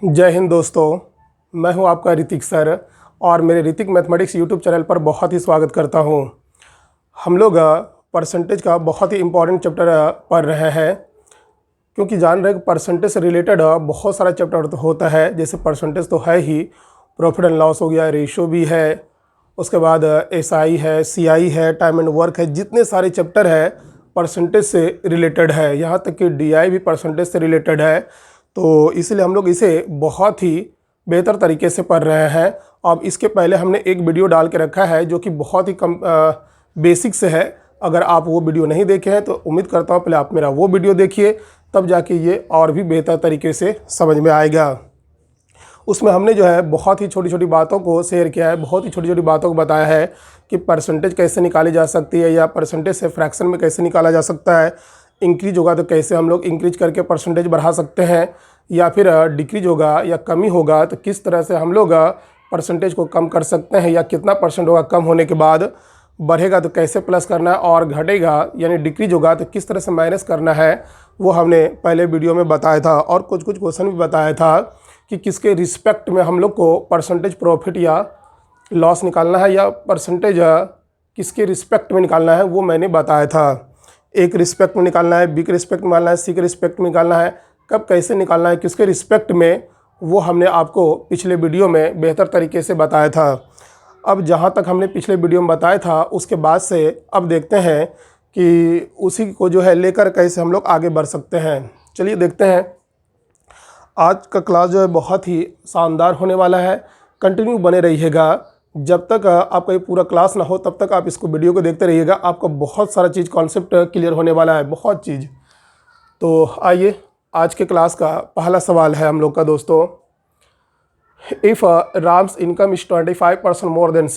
जय हिंद दोस्तों, मैं हूं आपका ऋतिक सर और मेरे ऋतिक मैथमेटिक्स यूट्यूब चैनल पर बहुत ही स्वागत करता हूं। हम लोग परसेंटेज का बहुत ही इम्पोर्टेंट चैप्टर पढ़ रहे हैं, क्योंकि जान रहे हैं कि परसेंटेज से रिलेटेड बहुत सारा चैप्टर होता है। जैसे परसेंटेज तो है ही, प्रॉफिट एंड लॉस हो गया, रेशो भी है, उसके बाद एसआई है, सीआई है, टाइम एंड वर्क है। जितने सारे चैप्टर है परसेंटेज से रिलेटेड है, यहाँ तक कि डीआई भी परसेंटेज से रिलेटेड है। तो इसलिए हम लोग इसे बहुत ही बेहतर तरीके से पढ़ रहे हैं। अब इसके पहले हमने एक वीडियो डाल के रखा है जो कि बहुत ही बेसिक से है। अगर आप वो वीडियो नहीं देखे हैं तो उम्मीद करता हूँ पहले आप मेरा वो वीडियो देखिए, तब जाके ये और भी बेहतर तरीके से समझ में आएगा। उसमें हमने जो है बहुत ही छोटी छोटी बातों को शेयर किया है, बहुत ही छोटी छोटी बातों को बताया है कि परसेंटेज कैसे निकाली जा सकती है या परसेंटेज से फ्रैक्शन में कैसे निकाला जा सकता है। इंक्रीज होगा तो कैसे हम लोग इंक्रीज करके परसेंटेज बढ़ा सकते हैं, या फिर डिक्रीज होगा या कमी होगा तो किस तरह से हम लोग परसेंटेज को कम कर सकते हैं, या कितना परसेंट होगा कम होने के बाद, बढ़ेगा तो कैसे प्लस करना है, और घटेगा यानी डिक्रीज होगा तो किस तरह से माइनस करना है, वो हमने पहले वीडियो में बताया था। और कुछ कुछ क्वेश्चन भी बताया था कि किसके रिस्पेक्ट में हम लोग को परसेंटेज प्रॉफिट या लॉस निकालना है, या परसेंटेज किसके रिस्पेक्ट में निकालना है, वो मैंने बताया था। ए के रिस्पेक्ट में निकालना है, बी के रिस्पेक्ट में निकालना है, सी के रिस्पेक्ट में निकालना है, कब कैसे निकालना है, किसके रिस्पेक्ट में, वो हमने आपको पिछले वीडियो में बेहतर तरीके से बताया था। अब जहाँ तक हमने पिछले वीडियो में बताया था उसके बाद से अब देखते हैं कि उसी को जो है लेकर कैसे हम लोग आगे बढ़ सकते हैं। चलिए देखते हैं। आज का क्लास जो है बहुत ही शानदार होने वाला है। कंटिन्यू बने रहिएगा, जब तक आपका ये पूरा क्लास ना हो तब तक आप इसको वीडियो को देखते रहिएगा। आपको बहुत सारा चीज़ कॉन्सेप्ट क्लियर होने वाला है, बहुत चीज़। तो आइए, आज के क्लास का पहला सवाल है हम लोग का दोस्तों, if Ram's income is 25% more than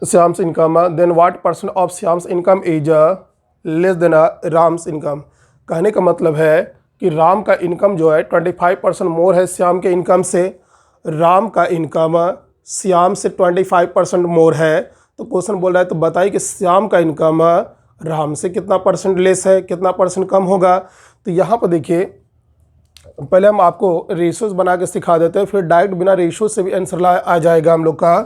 Shyam's income, then what percent of Shyam's income is less than Ram's income. कहने का मतलब है कि राम का इनकम जो है 25% मोर है श्याम के इनकम से, राम का इनकम श्याम से 25% मोर है। तो क्वेश्चन बोल रहा है तो बताइए कि श्याम का इनकम राम से कितना परसेंट लेस है, कितना परसेंट कम होगा। तो यहाँ पर देखिए, पहले हम आपको रेशोज बना के सिखा देते हैं, फिर डायरेक्ट बिना रेशो से भी आंसर आ जाएगा हम लोग का।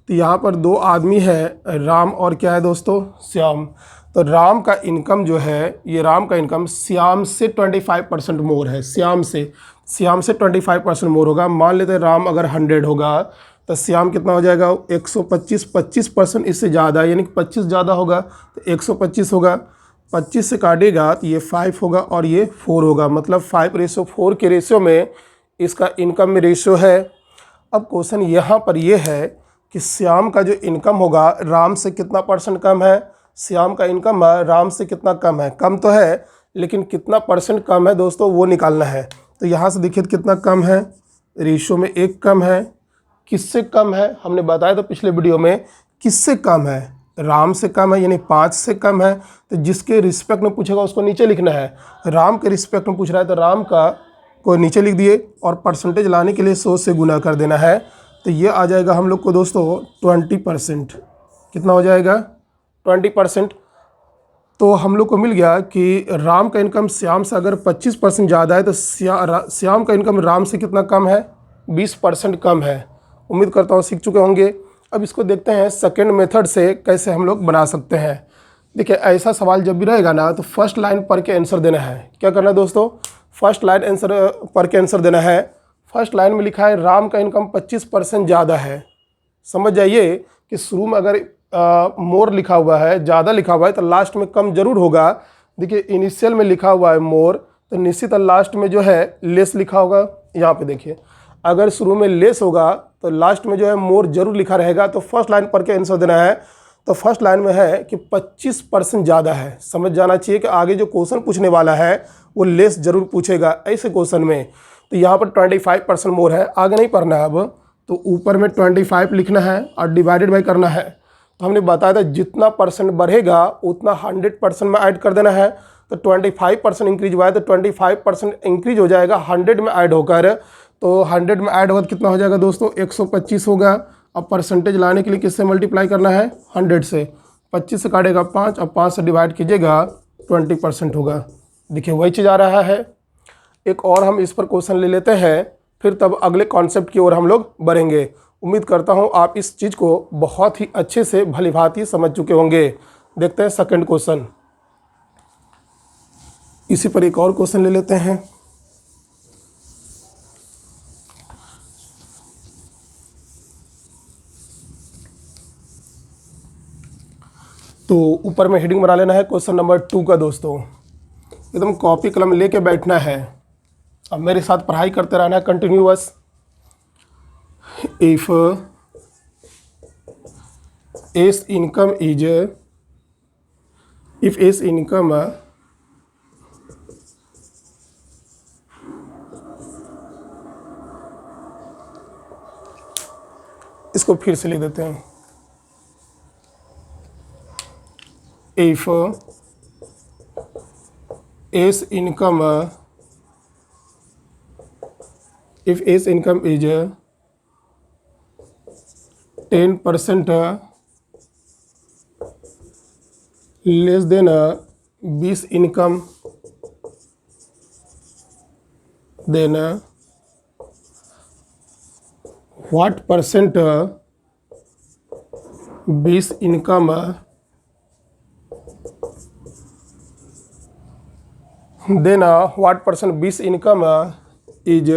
तो यहाँ पर दो आदमी है, राम और क्या है दोस्तों, श्याम। तो राम का इनकम जो है, ये राम का इनकम श्याम से 25% मोर है। श्याम से 25% मोर होगा। मान लेते हैं राम अगर 100 होगा तो श्याम कितना हो जाएगा, 125। 25% इससे ज़्यादा, यानी कि 25 ज़्यादा होगा तो 125 होगा। 25 से काटेगा तो ये 5 होगा और ये 4 होगा, मतलब 5:4 के रेशियो में इसका इनकम में रेशियो है। अब क्वेश्चन यहाँ पर ये है कि श्याम का जो इनकम होगा राम से कितना परसेंट कम है। श्याम का इनकम राम से कितना कम है, कम तो है लेकिन कितना परसेंट कम है दोस्तों, वो निकालना है। तो यहाँ से देखिए कितना कम है, रेशियो में 1 कम है। किससे कम है, हमने बताया था पिछले वीडियो में, किससे कम है, राम से कम है, यानी 5 से कम है। तो जिसके रिस्पेक्ट में पूछेगा उसको नीचे लिखना है। राम के रिस्पेक्ट में पूछ रहा है तो राम का को नीचे लिख दिए, और परसेंटेज लाने के लिए 100 से गुना कर देना है। तो ये आ जाएगा हम लोग को दोस्तों 20%। कितना हो जाएगा, 20%। तो हम लोग को मिल गया कि राम का इनकम श्याम से अगर 25% ज़्यादा है तो श्याम का इनकम राम से कितना कम है, 20% कम है। उम्मीद करता हूँ सीख चुके होंगे। अब इसको देखते हैं सेकेंड मेथड से कैसे हम लोग बना सकते हैं। देखिए, ऐसा सवाल जब भी रहेगा ना तो फर्स्ट लाइन पढ़ के आंसर देना है। क्या करना है दोस्तों, फर्स्ट लाइन आंसर पढ़ के आंसर देना है। फर्स्ट लाइन में लिखा है राम का इनकम 25% ज़्यादा है। समझ जाइए कि शुरू में अगर मोर लिखा हुआ है, ज़्यादा लिखा हुआ है, तो लास्ट में कम जरूर होगा। देखिए, इनिशियल में लिखा हुआ है मोर, तो निश्चित लास्ट में जो है लेस लिखा होगा। यहाँ पे देखिए, अगर शुरू में लेस होगा तो लास्ट में जो है मोर जरूर लिखा रहेगा। तो फर्स्ट लाइन पढ़ के आंसर देना है। तो फर्स्ट लाइन में है कि 25% ज़्यादा है। समझ जाना चाहिए कि आगे जो क्वेश्चन पूछने वाला है वो लेस जरूर पूछेगा ऐसे क्वेश्चन में। तो यहाँ पर 25% मोर है, आगे नहीं पढ़ना है। अब तो ऊपर में 25 लिखना है और डिवाइडेड बाई करना है। तो हमने बताया था जितना परसेंट बढ़ेगा उतना 100% में ऐड कर देना है। तो 25% इंक्रीज हुआ है तो 25% इंक्रीज हो जाएगा 100 में ऐड होकर। तो 100 में ऐड होगा तो कितना हो जाएगा दोस्तों, 125 होगा। अब परसेंटेज लाने के लिए किससे मल्टीप्लाई करना है, 100 से। 25 से काटेगा 5 और 5 से डिवाइड कीजिएगा 20% होगा। देखिए वही चीज़ आ रहा है। एक और हम इस पर क्वेश्चन ले लेते हैं, फिर तब अगले कॉन्सेप्ट की ओर हम लोग बढ़ेंगे। उम्मीद करता हूँ आप इस चीज़ को बहुत ही अच्छे से भलीभांति समझ चुके होंगे। देखते हैं सेकंड क्वेश्चन। इसी पर एक और क्वेश्चन ले लेते हैं। तो ऊपर में हेडिंग बना लेना है क्वेश्चन नंबर 2 का दोस्तों। एकदम कॉपी कलम लेके बैठना है, अब मेरे साथ पढ़ाई करते रहना है continuous. If S income is if S income इसको फिर से लिख देते हैं। If S income is 10% less than 20 income, then what percent 20 income then what percent 20 income is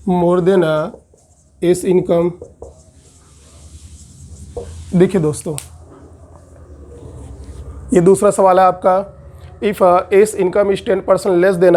more than S income. देखिए दोस्तों, ये दूसरा सवाल है आपका। If S income is 10% less than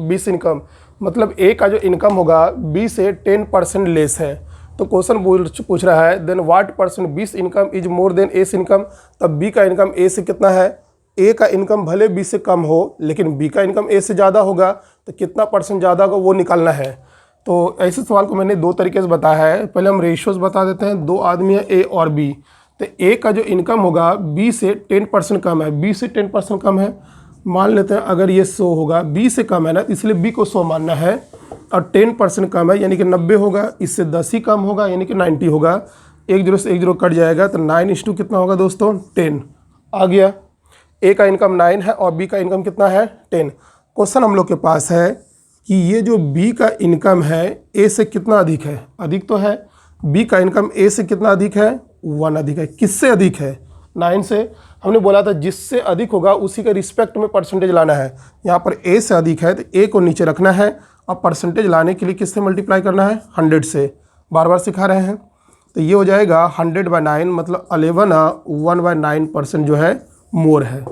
20 income, मतलब ए का जो इनकम होगा 20 से 10% लेस है। तो क्वेश्चन पूछ रहा है then what percent 20 income is more than S income. तब बी का इनकम ए से कितना है? ए का इनकम भले 20 से कम हो, लेकिन बी का इनकम ए से ज़्यादा होगा, तो कितना परसेंट ज़्यादा होगा वो निकालना है। तो ऐसे सवाल को मैंने दो तरीके से बताया है। पहले हम रेशियोज बता देते हैं। दो आदमी है ए और बी, तो ए का जो इनकम होगा बी से 10% कम है। बी से 10% कम है, मान लेते हैं अगर ये 100 होगा, बी से कम है ना, इसलिए बी को 100 मानना है। और 10% कम है यानी कि 90 होगा, इससे 10 ही कम होगा यानी कि 90 होगा। एक जीरो से एक जीरो कट जाएगा, तो 9:2 कितना होगा दोस्तों? 10 आ गया। ए का इनकम 9 है और बी का इनकम कितना है? 10। क्वेश्चन हम लोग के पास है कि ये जो बी का इनकम है ए से कितना अधिक है? अधिक तो है। बी का इनकम ए से कितना अधिक है? 1 अधिक है। किससे अधिक है? 9 से। हमने बोला था जिससे अधिक होगा उसी के रिस्पेक्ट में परसेंटेज लाना है। यहाँ पर ए से अधिक है तो ए को नीचे रखना है और परसेंटेज लाने के लिए किससे मल्टीप्लाई करना है? 100 से। बार बार सिखा रहे हैं। तो ये हो जाएगा 100/9, मतलब 11 1/9% जो है मोर है।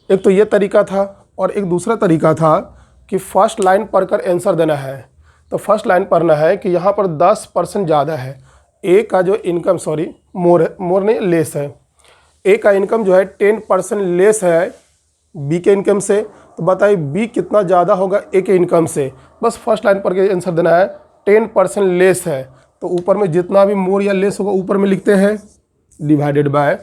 एक तो ये तरीका था, और एक दूसरा तरीका था कि फर्स्ट लाइन पढ़कर आंसर देना है। तो फर्स्ट लाइन पढ़ना है कि यहाँ पर 10% ज़्यादा है। ए का जो इनकम, सॉरी मोर नहीं, लेस है। ए का इनकम जो है 10% लेस है बी के इनकम से। तो बताइए बी कितना ज़्यादा होगा ए के इनकम से? बस फर्स्ट लाइन पढ़ के आंसर देना है। 10% लेस है, तो ऊपर में जितना भी मोर या लेस होगा ऊपर में लिखते हैं डिवाइडेड बाय।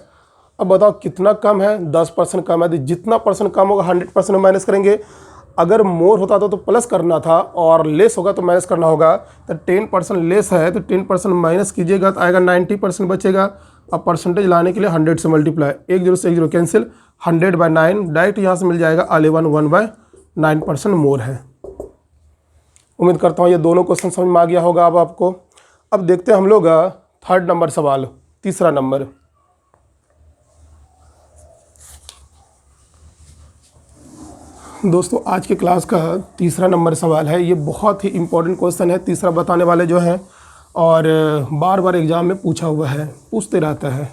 अब बताओ कितना कम है? 10% कम है। तो जितना परसेंट कम होगा 100% में माइनस करेंगे। अगर मोर होता तो प्लस करना था, और लेस होगा तो माइनस करना होगा। तो 10% लेस है तो 10% माइनस कीजिएगा तो आएगा 90% बचेगा। अब परसेंटेज लाने के लिए 100 से मल्टीप्लाई, एक जीरो से एक जीरो कैंसिल, 100/9 डायरेक्ट यहाँ से मिल जाएगा 11 1/9% मोर है। उम्मीद करता हूँ ये दोनों क्वेश्चन समझ में आ गया होगा अब आपको। अब देखते हैं हम लोग थर्ड नंबर सवाल, तीसरा नंबर। दोस्तों आज के क्लास का तीसरा नंबर सवाल है। ये बहुत ही इम्पोर्टेंट क्वेश्चन है, तीसरा बताने वाले जो हैं, और बार बार एग्जाम में पूछा हुआ है, पूछते रहता है।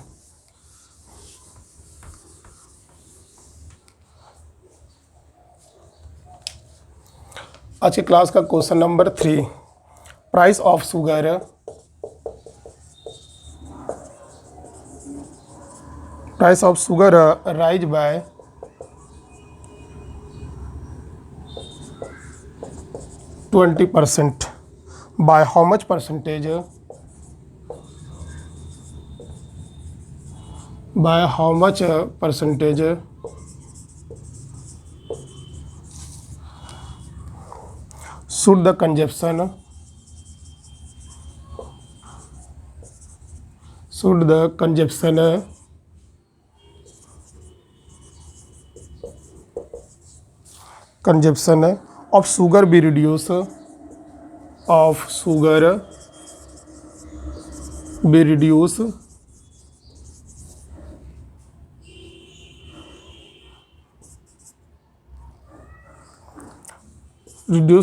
आज के क्लास का question number 3, price of sugar rise by 20% by how much percentage? By how much percentage should the consumption consumption of sugar be reduce, of sugar be reduce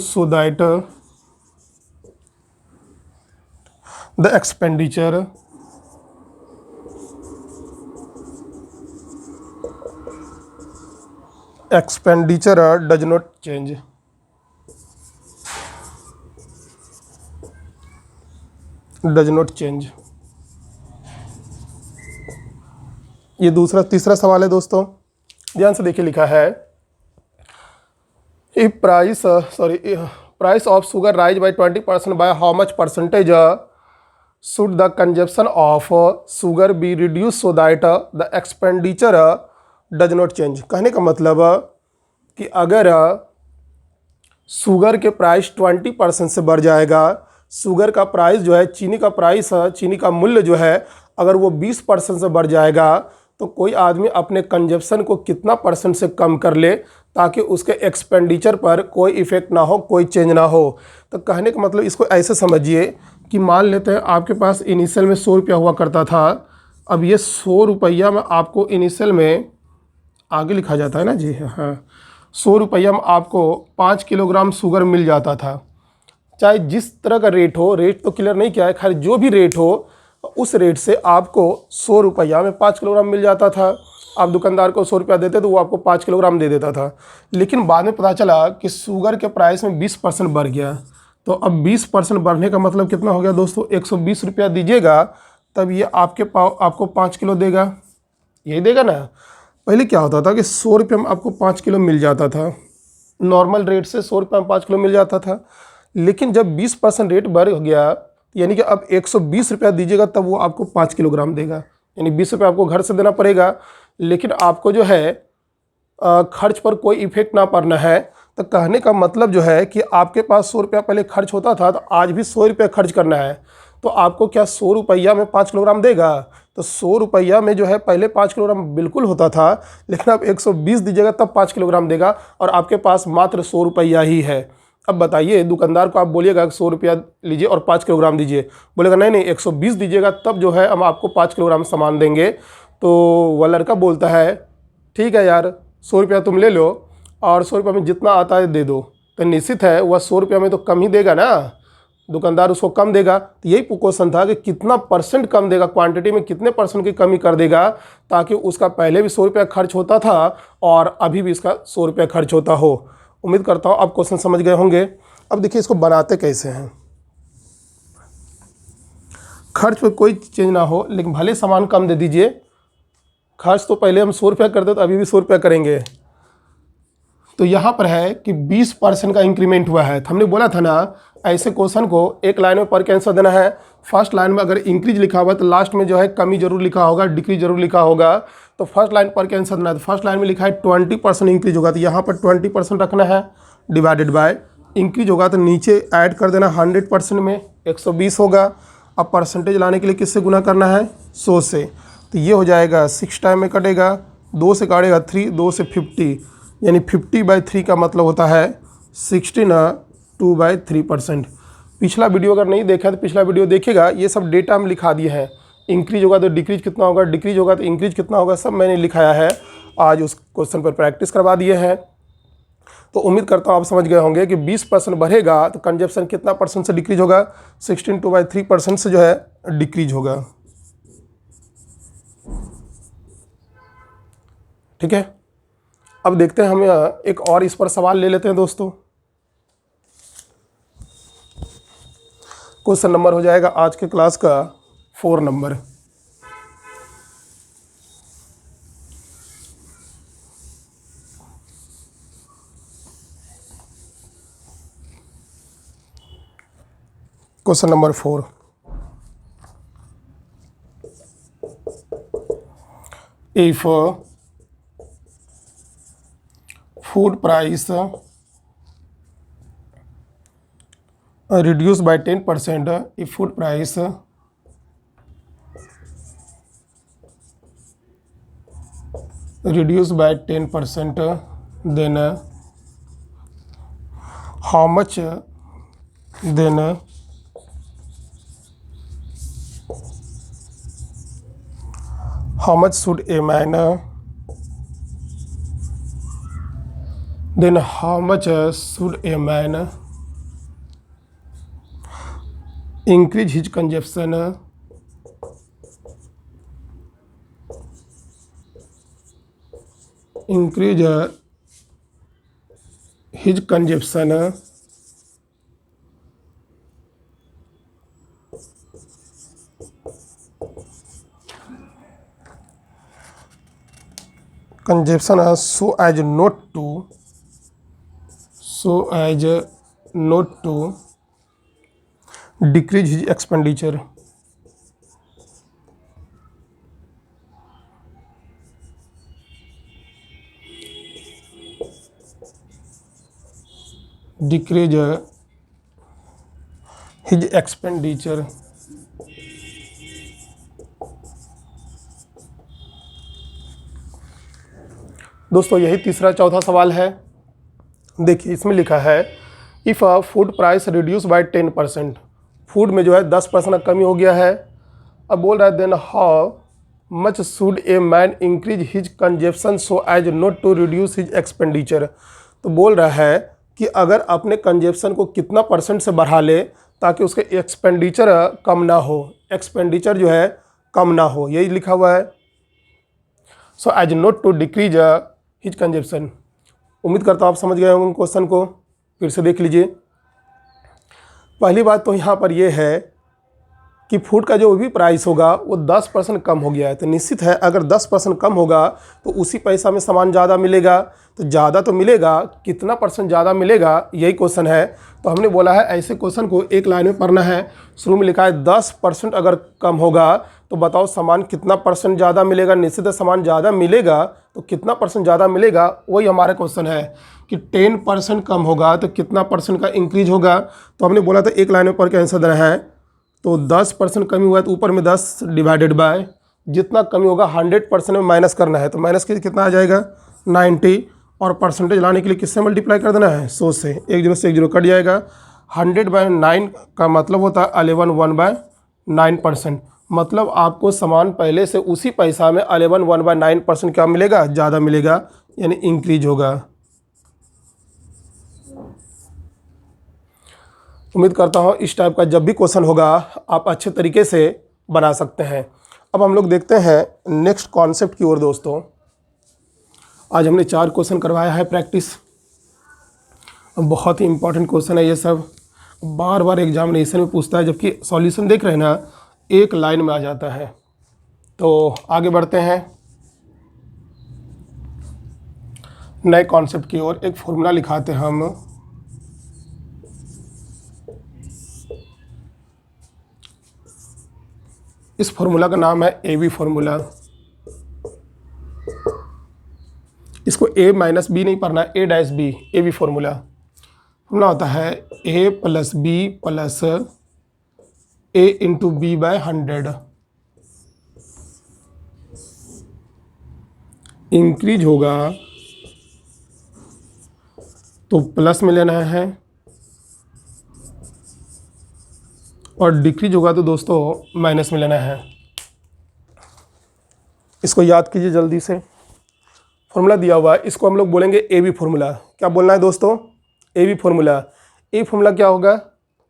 so that the expenditure does not change. Does not change. ये दूसरा तीसरा सवाल है दोस्तों, ध्यान से देखिए, लिखा है if price of sugar rise by 20% by how much percentage should the consumption of sugar be reduced so that the expenditure does not change। कहने का मतलब कि अगर शुगर के प्राइस 20% से बढ़ जाएगा, शुगर का प्राइस जो है, चीनी का प्राइस, चीनी का मूल्य जो है, अगर वो 20% से बढ़ जाएगा तो कोई आदमी अपने कंजप्शन को कितना परसेंट से कम कर ले ताकि उसके एक्सपेंडिचर पर कोई इफ़ेक्ट ना हो, कोई चेंज ना हो। तो कहने का मतलब इसको ऐसे समझिए कि मान लेते हैं आपके पास इनिशियल में 100 रुपया हुआ करता था, अब ये 100 रुपया में आपको इनिशियल में आगे लिखा जाता है ना जी, हाँ, 100 रुपया में आपको 5 किलोग्राम शुगर मिल जाता था। चाहे जिस तरह का रेट हो, रेट तो क्लियर नहीं किया है, खैर जो भी रेट हो उस रेट से आपको 100 रुपया में 5 किलोग्राम मिल जाता था। आप दुकानदार को 100 रुपया देते तो वो आपको 5 किलोग्राम दे देता था। लेकिन बाद में पता चला कि शुगर के प्राइस में 20% बढ़ गया, तो अब 20% बढ़ने का मतलब कितना हो गया दोस्तों, 120 रुपया दीजिएगा तब ये आपको 5 किलो देगा, यही देगा ना। पहले क्या होता था कि 100 रुपये में आपको 5 किलो मिल जाता था, नॉर्मल रेट से 100 रुपये में 5 किलो मिल जाता था। लेकिन जब 20% रेट बढ़ गया, यानी कि अब 120 रुपया दीजिएगा तब वो आपको 5 किलोग्राम देगा, यानी 20 रुपये आपको घर से देना पड़ेगा। लेकिन आपको जो है खर्च पर कोई इफेक्ट ना पड़ना है। तो कहने का मतलब जो है कि आपके पास 100 रुपया पहले खर्च होता था, तो आज भी 100 रुपया खर्च करना है, तो आपको क्या 100 रुपया में 5 किलोग्राम देगा? तो 100 रुपया में जो है पहले 5 किलोग्राम बिल्कुल होता था, लेकिन अब 120 दीजिएगा तब 5 किलोग्राम देगा, और आपके पास मात्र 100 रुपया ही है। अब बताइए, दुकानदार को आप बोलिएगा 100 रुपया लीजिए और 5 किलोग्राम दीजिए, बोलेगा नहीं नहीं 120 दीजिएगा तब जो है हम आपको 5 किलोग्राम सामान देंगे। तो वह लड़का बोलता है ठीक है यार, 100 रुपया तुम ले लो और 100 रुपया में जितना आता है दे दो। तो निश्चित है वह 100 रुपया में तो कम ही देगा ना, दुकानदार उसको कम देगा। तो यही क्वेश्चन था कि कितना परसेंट कम देगा, क्वांटिटी में कितने परसेंट की कमी कर देगा, ताकि उसका पहले भी 100 रुपया खर्च होता था और अभी भी इसका 100 रुपया खर्च होता हो। उम्मीद करता हूँ आप क्वेश्चन समझ गए होंगे। अब देखिए इसको बनाते कैसे हैं। खर्च पे कोई चेंज ना हो, लेकिन भले सामान कम दे दीजिए, खर्च तो पहले हम 100 रुपया करते तो अभी भी 100 रुपया करेंगे। तो यहाँ पर है कि 20% का इंक्रीमेंट हुआ है। तो हमने बोला था ना, ऐसे क्वेश्चन को एक लाइन में पढ़ के आंसर देना है। फर्स्ट लाइन में अगर इंक्रीज लिखा हुआ तो लास्ट में जो है कमी जरूर लिखा होगा, डिक्रीज जरूर लिखा होगा। तो फर्स्ट लाइन पढ़ के आंसर देना है। तो फर्स्ट लाइन में लिखा है 20% इंक्रीज होगा, तो यहाँ पर 20% रखना है, डिवाइडेड बाय इंक्रीज होगा तो नीचे ऐड कर देना 100% में 120 होगा। अब परसेंटेज लाने के लिए किससे गुना करना है, 100 से। तो ये हो जाएगा 6 टाइम में कटेगा, 2 से काटेगा 3, 2 से 50, यानी 50/3 का मतलब होता है 16/2/3%। पिछला वीडियो अगर नहीं देखा तो पिछला वीडियो देखिएगा, ये सब डेटा हम लिखा दिए हैं। इंक्रीज होगा तो डिक्रीज कितना होगा, डिक्रीज होगा तो इंक्रीज कितना होगा, सब मैंने लिखाया है। आज उस क्वेश्चन पर प्रैक्टिस करवा दिए हैं। तो उम्मीद करता हूँ आप समझ गए होंगे कि 20% बढ़ेगा तो कंजप्शन कितना परसेंट से डिक्रीज होगा, 16/2/3% से जो है डिक्रीज होगा। ठीक है, अब देखते हैं, हम एक और इस पर सवाल ले लेते हैं दोस्तों। क्वेश्चन नंबर हो जाएगा आज के क्लास का 4 number. Question number 4, if food price reduced by 10%, if food price reduced by 10%, then how much then how much should a man then how much should a man increase his consumption so as not to decrease his expenditure. Decrease his expenditure. दोस्तों यही तीसरा चौथा सवाल है। देखिए इसमें लिखा है if a food price reduce by 10%, food में जो है 10% का कमी हो गया है। अब बोल रहा है then how much should a man increase his consumption so as not to reduce his expenditure. तो बोल रहा है कि अगर अपने कंजप्शन को कितना परसेंट से बढ़ा ले ताकि उसके एक्सपेंडिचर कम ना हो, एक्सपेंडिचर जो है कम ना हो, यही लिखा हुआ है। So as not to decrease his consumption. उम्मीद करता हूँ आप समझ गए होंगे क्वेश्चन को, फिर से देख लीजिए। पहली बात तो यहाँ पर यह है कि फूड का जो भी प्राइस होगा वो 10% कम हो गया है। तो निश्चित है अगर 10% कम होगा तो उसी पैसा में सामान ज़्यादा मिलेगा। तो ज़्यादा तो मिलेगा, कितना परसेंट ज़्यादा मिलेगा यही क्वेश्चन है। तो हमने बोला है ऐसे क्वेश्चन को एक लाइन में पढ़ना है। शुरू में लिखा है 10% अगर कम होगा तो बताओ सामान कितना परसेंट ज़्यादा मिलेगा। निश्चित है सामान ज़्यादा मिलेगा तो कितना परसेंट ज़्यादा मिलेगा, वही हमारा क्वेश्चन है कि 10% कम होगा तो कितना परसेंट का इंक्रीज होगा। तो हमने बोला था एक लाइन में पढ़ के आंसर देना है। तो 10% कमी हुआ है तो ऊपर में 10 डिवाइडेड बाय जितना कमी होगा 100% में माइनस करना है। तो माइनस के कितना आ जाएगा 90, और परसेंटेज लाने के लिए किससे मल्टीप्लाई कर देना है 100 से। एक जीरो से एक जीरो कट जाएगा। 100/9 का मतलब होता है 11/9%। मतलब आपको सामान पहले से उसी पैसा में 11/9% क्या मिलेगा, ज़्यादा मिलेगा, यानी इंक्रीज होगा। उम्मीद करता हूँ इस टाइप का जब भी क्वेश्चन होगा आप अच्छे तरीके से बना सकते हैं। अब हम लोग देखते हैं नेक्स्ट कॉन्सेप्ट की ओर। दोस्तों आज हमने 4 क्वेश्चन करवाया है प्रैक्टिस। बहुत ही इंपॉर्टेंट क्वेश्चन है ये सब, बार बार एग्जामिनेशन में पूछता है, जबकि सॉल्यूशन देख रहे हैं ना एक लाइन में आ जाता है। तो आगे बढ़ते हैं नए कॉन्सेप्ट की ओर। एक फॉर्मूला लिखाते हैं हम। इस फॉर्मूला का नाम है ए बी फॉर्मूला। इसको a माइनस बी नहीं पढ़ना, a dash B, A B formula. Formula होता है a plus B plus a into B by 100। Increase होगा तो प्लस में लेना है और डिक्रीज होगा तो दोस्तों माइनस में लेना है। इसको याद कीजिए जल्दी से। फॉर्मूला दिया हुआ है, इसको हम लोग बोलेंगे ए बी फॉर्मूला। क्या बोलना है दोस्तों, A B formula. A formula क्या होगा,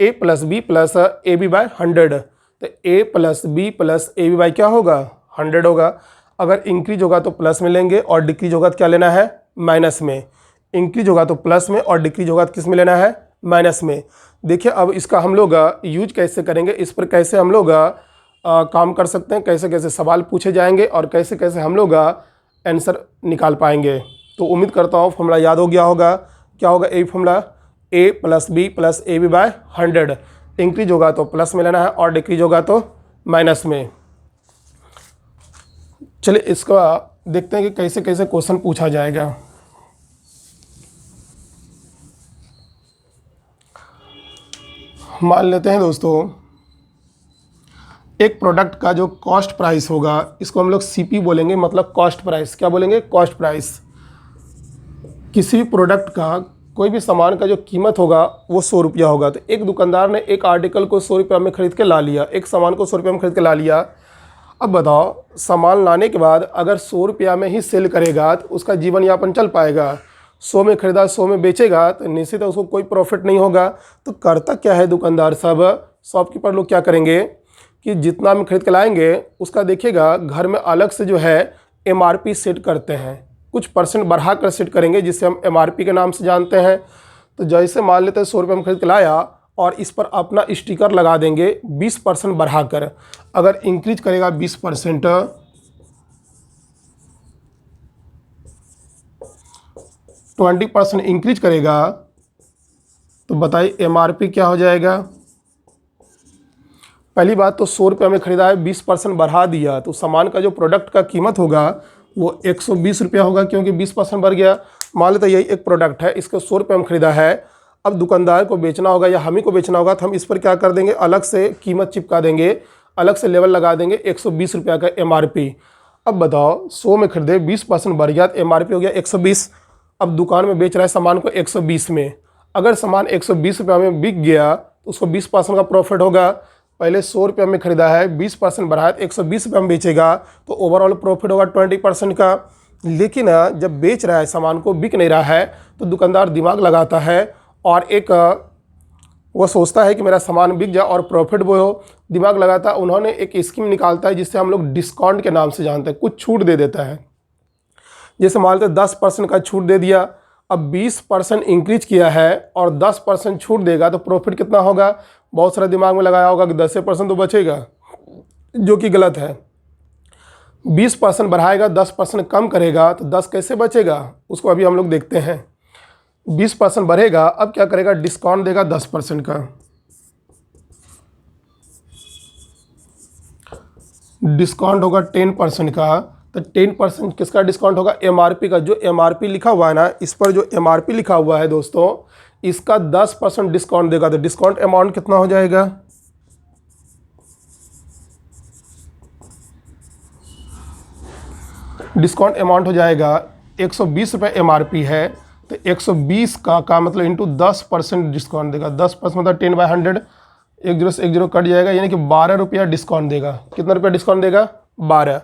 a plus B plus A B by 100। तो a plus B plus A B by क्या होगा 100 होगा। अगर इंक्रीज होगा तो प्लस में लेंगे और डिक्रीज होगा तो क्या लेना है माइनस में। इंक्रीज होगा तो प्लस में और डिक्रीज होगा तो किस में लेना है माइनस में। देखिए अब इसका हम लोग यूज कैसे करेंगे, इस पर कैसे हम लोग काम कर सकते हैं, कैसे कैसे सवाल पूछे जाएंगे और कैसे कैसे हम लोग आंसर निकाल पाएंगे। तो उम्मीद करता हूँ फॉर्मूला याद हो गया होगा। क्या होगा a formula, a plus B plus A B by 100। Increase होगा तो प्लस में लेना है और डिक्रीज होगा तो माइनस में। चलिए इसका देखते हैं कि कैसे कैसे क्वेश्चन पूछा जाएगा। मान लेते हैं दोस्तों एक प्रोडक्ट का जो कॉस्ट प्राइस होगा इसको हम लोग सीपी बोलेंगे, मतलब कॉस्ट प्राइस। क्या बोलेंगे, कॉस्ट प्राइस। किसी भी प्रोडक्ट का कोई भी सामान का जो कीमत होगा वो 100 रुपया होगा। तो एक दुकानदार ने एक आर्टिकल को 100 रुपया में ख़रीद के ला लिया, एक सामान को 100 रुपया में ख़रीद के ला लिया। अब बताओ, सामान लाने के बाद अगर 100 रुपया में ही सेल करेगा तो उसका जीवन यापन चल पाएगा? 100 में ख़रीदा 100 में बेचेगा तो निश्चित है उसको कोई प्रॉफिट नहीं होगा। तो करता क्या है दुकानदार सब, शॉपकीपर लोग क्या करेंगे कि जितना में खरीद के लाएंगे उसका देखिएगा घर में अलग से जो है MRP सेट करते हैं, कुछ % बढ़ा कर सेट करेंगे जिसे हम MRP के नाम से जानते हैं। तो जैसे मान लेते हैं 100 रुपये में खरीद के लाया और इस पर अपना स्टिकर लगा देंगे 20% बढ़ाकर। अगर इंक्रीज करेगा 20%, 20% इंक्रीज करेगा तो बताइए MRP क्या हो जाएगा? पहली बात तो 100 रुपये में ख़रीदा है, 20% बढ़ा दिया तो सामान का जो प्रोडक्ट का कीमत होगा वो 120 रुपया होगा, क्योंकि 20% बढ़ गया। मान लेते यही एक प्रोडक्ट है, इसको 100 रुपये में ख़रीदा है, अब दुकानदार को बेचना होगा या हम ही को बेचना होगा तो हम इस पर क्या कर देंगे, अलग से कीमत चिपका देंगे, अलग से लेवल लगा देंगे 120 रुपया का MRP। अब बताओ 100 में खरीदे, 20% बढ़ गया तो MRP हो गया 120। अब दुकान में बेच रहा है सामान को 120 में, अगर सामान 120 रुपया में बिक गया तो उसको 20% का प्रॉफिट होगा। पहले 100 रुपये में ख़रीदा है, 20% बढ़ाया तो 120 रुपये में बेचेगा तो ओवरऑल प्रॉफिट होगा 20% का। लेकिन जब बेच रहा है सामान को, बिक नहीं रहा है, तो दुकानदार दिमाग लगाता है और एक वो सोचता है कि मेरा सामान बिक जाए और प्रॉफिट वो हो, दिमाग लगाता है। उन्होंने एक स्कीम निकालता है जिससे हम लोग डिस्काउंट के नाम से जानते हैं, कुछ छूट दे देता है। जैसे मान लेते 10% का छूट दे दिया, अब 20% इंक्रीज किया है और 10% छूट देगा तो प्रॉफिट कितना होगा? बहुत सारा दिमाग में लगाया होगा कि 10% तो बचेगा, जो कि गलत है। 20% बढ़ाएगा, 10% कम करेगा तो 10 कैसे बचेगा, उसको अभी हम लोग देखते हैं। 20% बढ़ेगा, अब क्या करेगा, डिस्काउंट देगा 10% का। डिस्काउंट होगा 10% का, तो 10% किसका डिस्काउंट होगा? MRP का। जो MRP लिखा हुआ है ना, इस पर जो MRP लिखा हुआ है दोस्तों, इसका 10% डिस्काउंट देगा। तो डिस्काउंट अमाउंट कितना हो जाएगा? डिस्काउंट अमाउंट हो जाएगा 120 रुपये MRP है तो 120 का मतलब इंटू 10% डिस्काउंट देगा। 10% मतलब 10/100, 1 0 से 1 0 कट जाएगा, यानी कि 12 रुपया डिस्काउंट देगा। कितना रुपया डिस्काउंट देगा? 12।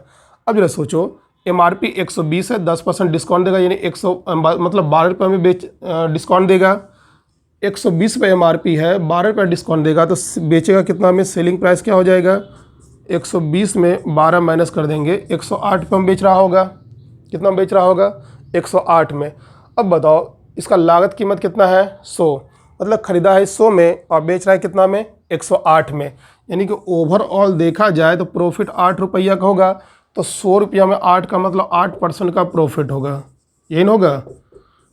अब जरा सोचो, MRP 120 है, 10% डिस्काउंट देगा, यानी 100 मतलब 12 रुपये में डिस्काउंट देगा। 120 रुपये MRP है, 12 रुपये डिस्काउंट देगा तो बेचेगा कितना में? सेलिंग प्राइस क्या हो जाएगा? 120 में 12 माइनस कर देंगे, 108 रुपये में बेच रहा होगा। कितना में बेच रहा होगा? 108 में। अब बताओ इसका लागत कीमत कितना है? 100, मतलब ख़रीदा है 100 में और बेच रहा है कितना में? 108 में। यानी कि ओवरऑल देखा जाए तो प्रॉफिट 8 रुपया का होगा। तो 100 रुपया में 8 का मतलब 8% का प्रॉफिट होगा, यही ना होगा?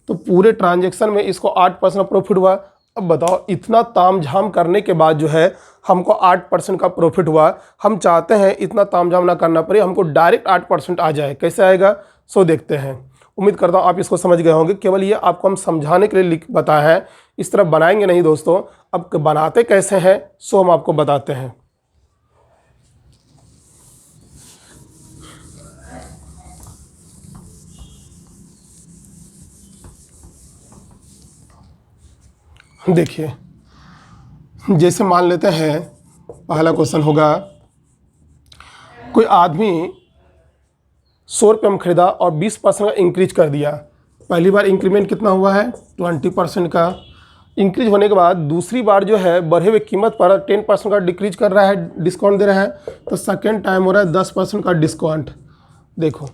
तो पूरे ट्रांजैक्शन में इसको 8% प्रॉफिट हुआ। अब बताओ इतना तामझाम करने के बाद जो है हमको 8% का प्रॉफिट हुआ। हम चाहते हैं इतना तामझाम ना करना पड़े, हमको डायरेक्ट 8% आ जाए। कैसे आएगा? सो देखते हैं। उम्मीद करता हूँ आप इसको समझ गए होंगे। केवल ये आपको हम समझाने के लिए बताया है, इस तरह बनाएंगे नहीं दोस्तों। अब बनाते कैसे हैं सो हम आपको बताते हैं। देखिए, जैसे मान लेते हैं पहला क्वेश्चन होगा, कोई आदमी 100 रुपये में ख़रीदा और 20% का इंक्रीज कर दिया। पहली बार इंक्रीमेंट कितना हुआ है? 20% का। इंक्रीज होने के बाद दूसरी बार जो है बढ़े हुए कीमत पर 10% का डिक्रीज कर रहा है, डिस्काउंट दे रहा है। तो सेकेंड टाइम हो रहा है 10% का डिस्काउंट। देखो,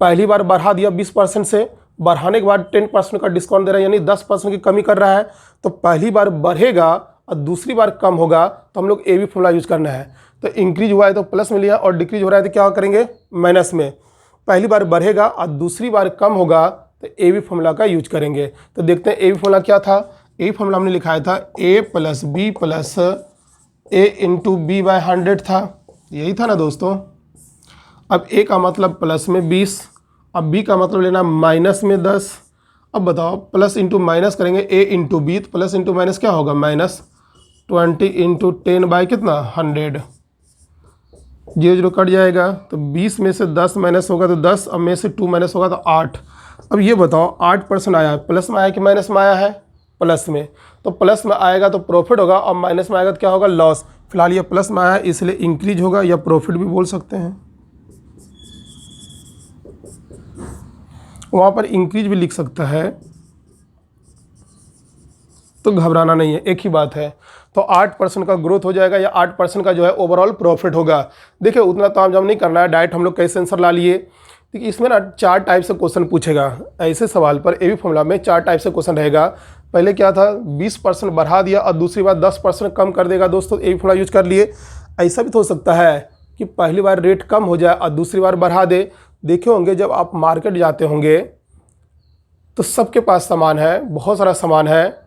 पहली बार बढ़ा दिया 20% से, बढ़ाने के बाद 10% का डिस्काउंट दे रहा है, यानी 10% की कमी कर रहा है। तो पहली बार बढ़ेगा और दूसरी बार कम होगा, तो हम लोग AB फॉर्मूला यूज़ करना है। तो इंक्रीज हुआ है तो प्लस में लिया और डिक्रीज हो रहा है तो क्या करेंगे? माइनस में। पहली बार बढ़ेगा और दूसरी बार कम होगा तो AB फॉर्मूला का यूज करेंगे। तो देखते हैं AB फॉर्मूला क्या था। AB फॉर्मूला हमने लिखाया था A + B + A × B/100 था, यही था ना दोस्तों। अब A का मतलब प्लस में 20, अब B का मतलब लेना माइनस में 10। अब बताओ प्लस इंटू माइनस करेंगे, A × B, तो प्लस इंटू माइनस क्या होगा? माइनस। 20 × 10 बाई कितना? 100। 0 0 कट जाएगा तो 20 में से 10 माइनस होगा तो 10, अब में से 2 माइनस होगा तो 8। अब ये बताओ 8% आया है, प्लस में आया कि माइनस में आया है? प्लस में, तो प्लस में आएगा तो प्रॉफिट होगा और माइनस में आएगा तो क्या होगा, लॉस। फिलहाल ये प्लस में आया है इसलिए इंक्रीज होगा, या प्रॉफिट भी बोल सकते हैं, वहाँ पर इंक्रीज भी लिख सकता है, तो घबराना नहीं है, एक ही बात है। तो 8% का ग्रोथ हो जाएगा या 8% का जो है ओवरऑल प्रॉफिट होगा। देखिए उतना तो हम नहीं करना है, डायरेक्ट हम लोग कैसे आंसर ला लिए। देखिए इसमें ना 4 टाइप से क्वेश्चन पूछेगा, ऐसे सवाल पर ए बी फॉर्मूला में 4 टाइप से क्वेश्चन रहेगा। पहले क्या था, 20% बढ़ा दिया और दूसरी बार 10% कम कर देगा। दोस्तों ए बी फॉर्मूला यूज कर लिए। ऐसा भी तो हो सकता है कि पहली बार रेट कम हो जाए और दूसरी बार बढ़ा दे। देखे होंगे जब आप मार्केट जाते होंगे तो सबके पास सामान है, बहुत सारा सामान है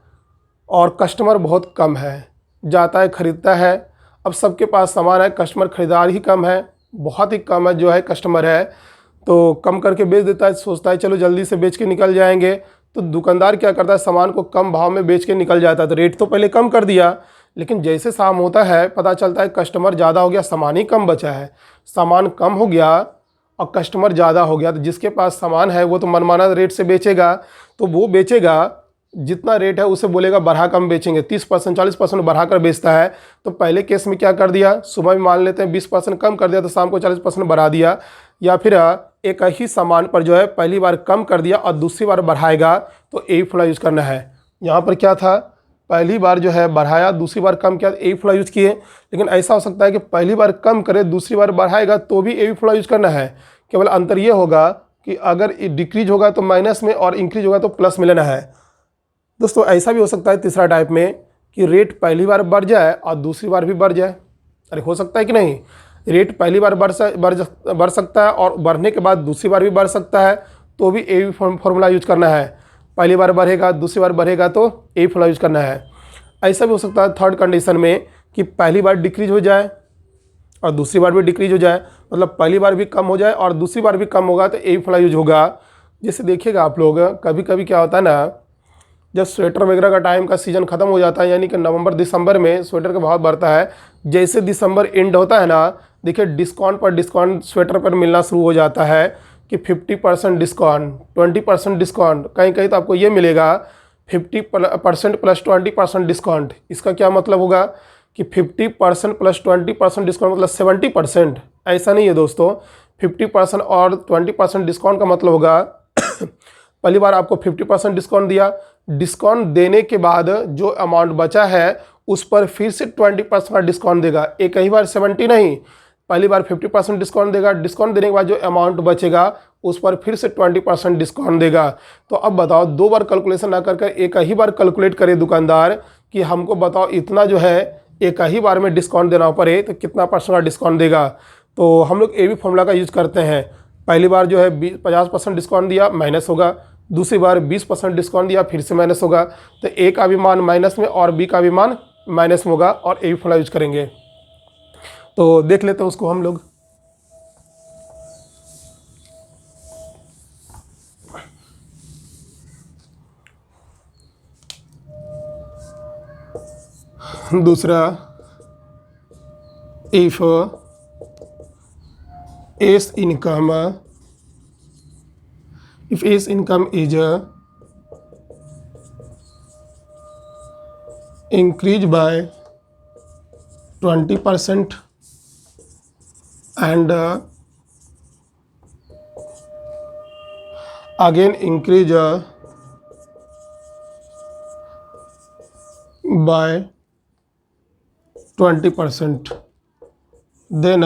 और कस्टमर बहुत कम है, जाता है ख़रीदता है। अब सबके पास सामान है, कस्टमर ख़रीदार ही कम है, बहुत ही कम है जो है कस्टमर है, तो कम करके बेच देता है, सोचता है चलो जल्दी से बेच के निकल जाएंगे। तो दुकानदार क्या करता है, सामान को कम भाव में बेच के निकल जाता है। तो रेट तो पहले कम कर दिया, लेकिन जैसे शाम होता है पता चलता है कस्टमर ज़्यादा हो गया, सामान ही कम बचा है। सामान कम हो गया और कस्टमर ज़्यादा हो गया, तो जिसके पास सामान है वो तो मनमाना रेट से बेचेगा। तो वो बेचेगा जितना रेट है उसे बोलेगा बढ़ा कम बेचेंगे, 30% 40% बढ़ा कर बेचता है। तो पहले केस में क्या कर दिया, सुबह में मान लेते हैं 20% कम कर दिया तो शाम को 40% बढ़ा दिया, या फिर एक ही सामान पर जो है पहली बार कम कर दिया और दूसरी बार बढ़ाएगा। तो ए फॉर्मूला यूज़ करना है। यहाँ पर क्या था, पहली बार जो है बढ़ाया, दूसरी बार कम किया, ए फॉर्मूला यूज़ किए। लेकिन ऐसा हो सकता है कि पहली बार कम करे दूसरी बार बढ़ाएगा तो भी ए फॉर्मूला यूज़ करना है। केवल अंतर ये होगा कि अगर डिक्रीज होगा तो माइनस में और इंक्रीज होगा तो प्लस में लेना है। दोस्तों ऐसा भी हो सकता है तीसरा टाइप में कि रेट पहली बार बढ़ जाए और दूसरी बार भी बढ़ जाए। अरे हो सकता है कि नहीं, रेट पहली बार बढ़ सकता है और बढ़ने के बाद दूसरी बार भी बढ़ सकता है, तो भी ए फॉर्मूला यूज करना है। पहली बार बढ़ेगा दूसरी बार बढ़ेगा तो ए फॉर्मूला यूज करना है। ऐसा भी हो सकता है थर्ड कंडीशन में कि पहली बार डिक्रीज हो जाए और दूसरी बार भी डिक्रीज हो जाए, मतलब पहली बार भी कम हो जाए और दूसरी बार भी कम होगा तो ए फॉर्मूला यूज होगा। जैसे देखिएगा आप लोग, कभी कभी क्या होता है ना, जब स्वेटर वगैरह का टाइम का सीज़न ख़त्म हो जाता है, यानी कि नवंबर दिसंबर में स्वेटर का भाव बढ़ता है। जैसे दिसंबर एंड होता है ना, देखिए डिस्काउंट पर डिस्काउंट स्वेटर पर मिलना शुरू हो जाता है कि 50% डिस्काउंट, 20% डिस्काउंट, कहीं कहीं तो आपको ये मिलेगा 50% प्लस 20% डिस्काउंट। इसका क्या मतलब होगा कि 50% प्लस 20% डिस्काउंट मतलब 70%। ऐसा नहीं है दोस्तों, 50% और 20% डिस्काउंट का मतलब होगा पहली बार आपको 50% डिस्काउंट दिया, डिस्काउंट देने के बाद जो अमाउंट बचा है उस पर फिर से 20% का डिस्काउंट देगा। एक ही बार 70 नहीं, पहली बार 50% डिस्काउंट देगा, डिस्काउंट देने के बाद जो अमाउंट बचेगा उस पर फिर से 20% डिस्काउंट देगा। तो अब बताओ, 2 बार कैलकुलेशन ना करके एक ही बार कैलकुलेट करे दुकानदार कि हमको बताओ इतना जो है एक ही बार में डिस्काउंट देना पड़े तो कितना % का डिस्काउंट देगा। तो हम लोग ए बी फॉर्मूला का यूज़ करते हैं। पहली बार जो है 50% डिस्काउंट दिया, माइनस होगा। दूसरी बार 20% डिस्काउंट दिया, फिर से माइनस होगा। तो ए का भी मान माइनस में और बी का भी मान माइनस में होगा और ए बी फॉर्मूला यूज करेंगे। तो देख लेते हैं उसको हम लोग। दूसरा, if S income is increased by 20% and again increase by 20%, then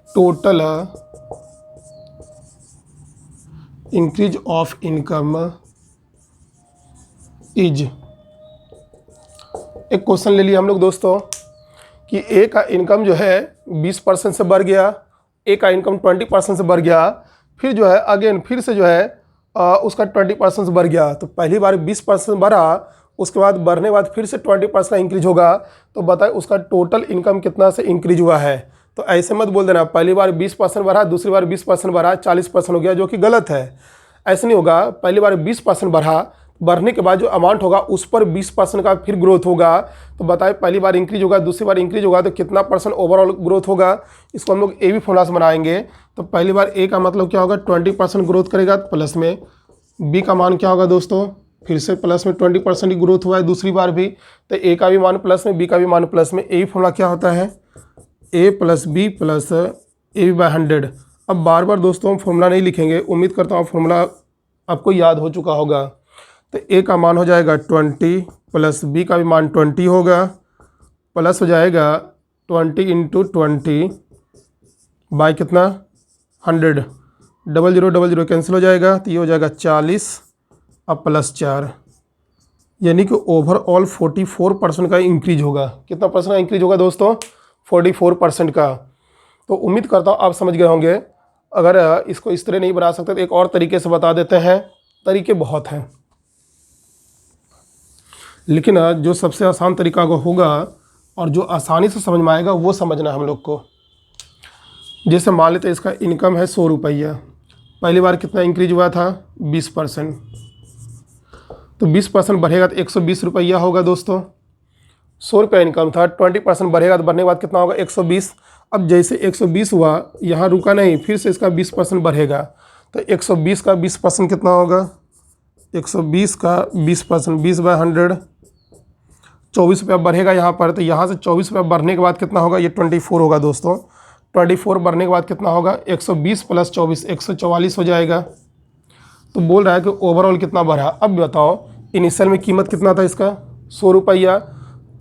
total increase of income is। एक क्वेश्चन ले लिया हम लोग दोस्तों कि ए का इनकम जो है 20% से बढ़ गया, ए का इनकम 20% से बढ़ गया, फिर जो है अगेन फिर से जो है उसका 20% से बढ़ गया। तो पहली बार 20% बढ़ा, उसके बाद बढ़ने के बाद फिर से 20% का इंक्रीज होगा। तो बताए उसका टोटल इनकम कितना से इंक्रीज हुआ है। तो ऐसे मत बोल देना पहली बार 20% बढ़ा, दूसरी बार 20% बढ़ा, 40% हो गया, जो कि गलत है। ऐसे नहीं होगा। पहली बार 20% बढ़ा, बढ़ने के बाद जो अमाउंट होगा उस पर 20% का फिर ग्रोथ होगा। तो बताए पहली बार इंक्रीज होगा, दूसरी बार इंक्रीज होगा तो कितना परसेंट ओवरऑल ग्रोथ होगा। इसको हम लोग ए बी फॉर्मूला से बनाएंगे। तो पहली बार ए का मतलब क्या होगा, 20% ग्रोथ करेगा प्लस में बी का मान क्या होगा दोस्तों, फिर से प्लस में 20% की ग्रोथ हुआ है दूसरी बार भी, तो ए का भी मान प्लस में बी का भी मान प्लस में। ए फॉर्मूला क्या होता है, a plus B plus A b by 100। अब बार बार दोस्तों हम फॉर्मूला नहीं लिखेंगे, उम्मीद करता हूँ फॉर्मूला आपको याद हो चुका होगा। तो ए का मान हो जाएगा 20 प्लस बी का भी मान 20 होगा, प्लस हो जाएगा 20 इंटू 20 बाई कितना 100, 0000 कैंसिल हो जाएगा तो ये हो जाएगा 40 अब प्लस 4, यानी कि ओवरऑल 44% का इंक्रीज होगा। कितना परसेंट का इंक्रीज होगा दोस्तों, 44% का। तो उम्मीद करता हूँ आप समझ गए होंगे। अगर इसको इस तरह नहीं बना सकते तो एक और तरीके से बता देते हैं, तरीके बहुत हैं, लेकिन जो सबसे आसान तरीका को होगा और जो आसानी से समझ में आएगा वो समझना हम लोग को। जैसे मान लेते हैं इसका इनकम है 100 रुपया, पहली बार कितना इंक्रीज हुआ था 20%, तो 20% बढ़ेगा तो 120 रुपया होगा दोस्तों। 100 रुपया इनकम था, 20% बढ़ेगा तो बढ़ने के बाद कितना होगा 120। अब जैसे 120 हुआ, यहाँ रुका नहीं, फिर से इसका 20% बढ़ेगा, तो 120 का 20% कितना होगा, 120 का 20%, 20 बाई 100, 24 रुपया बढ़ेगा यहाँ पर। तो यहाँ से 24 रुपया बढ़ने के बाद कितना होगा, ये 24 होगा दोस्तों। 24 बढ़ने के बाद कितना होगा, 120 प्लस 24 144 हो जाएगा। तो बोल रहा है कि ओवरऑल कितना बढ़ा। अब बताओ इनिशियल में कीमत कितना था इसका 100 रुपया,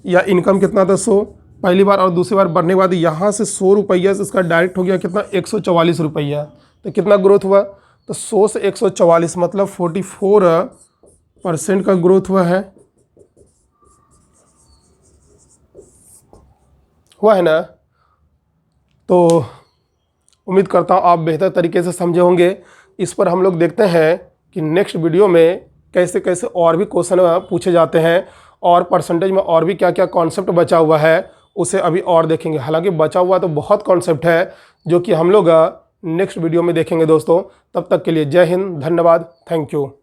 या इनकम कितना था 100, पहली बार और दूसरी बार बढ़ने के बाद यहाँ से 100 रुपया से इसका डायरेक्ट हो गया कितना 144 रुपया। तो कितना ग्रोथ हुआ, तो 100 से 144 मतलब 44% का ग्रोथ हुआ है ना। तो उम्मीद करता हूँ आप बेहतर तरीके से समझे होंगे। इस पर हम लोग देखते हैं कि नेक्स्ट वीडियो में कैसे कैसे और भी क्वेश्चन पूछे जाते हैं और परसेंटेज में और भी क्या क्या कॉन्सेप्ट बचा हुआ है उसे अभी और देखेंगे। हालांकि बचा हुआ तो बहुत कॉन्सेप्ट है जो कि हम लोग नेक्स्ट वीडियो में देखेंगे दोस्तों। तब तक के लिए जय हिंद, धन्यवाद, थैंक यू।